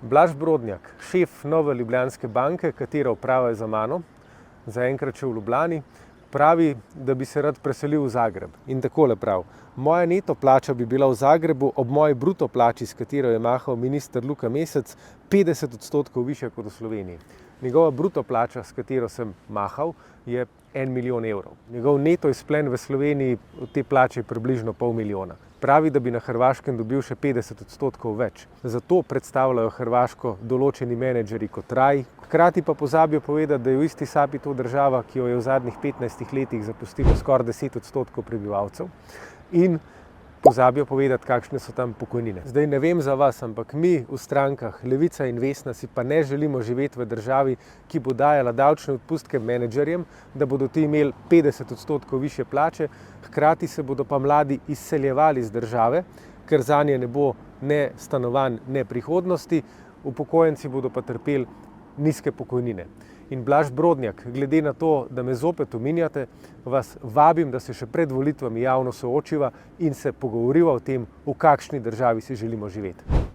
Blaž Brodnjak, šef Nove Ljubljanske banke, katera uprava je za mano, zaenkrat še v Ljubljani, pravi, da bi se rad preselil v Zagreb. In takole pravi: moja neto plača bi bila v Zagrebu ob moji bruto plači, s katero je mahal minister Luka Mesec, 50% višja kot v Sloveniji. Njegova bruto plača, s katero sem mahal, je 1 milijon evrov. Njegov neto izplen v Sloveniji od te plače je približno pol milijona. Pravi, da bi na Hrvaškem dobil še 50% več. Zato predstavljajo Hrvaško določeni menedžerji kot raj. Hkrati pa pozabijo povedati, da je v isti sapi to država, ki jo je v zadnjih 15 letih zapustilo skoraj 10% prebivalcev. In pozabijo povedati, kakšne so tam pokojnine. Zdaj ne vem za vas, ampak mi v strankah Levica in Vesna si pa ne želimo živeti v državi, ki bo dajala davčne odpustke menedžerjem, da bodo ti imeli 50% višje plače, hkrati se bodo pa mladi izseljevali iz države, ker zanje ne bo ne stanovanj, ne prihodnosti, upokojenci bodo pa trpeli nizke pokojnine. In Blaž Brodnjak, glede na to, da me zopet omenjate, vas vabim, da se še pred volitvami javno soočiva in se pogovoriva o tem, v kakšni državi si želimo živeti.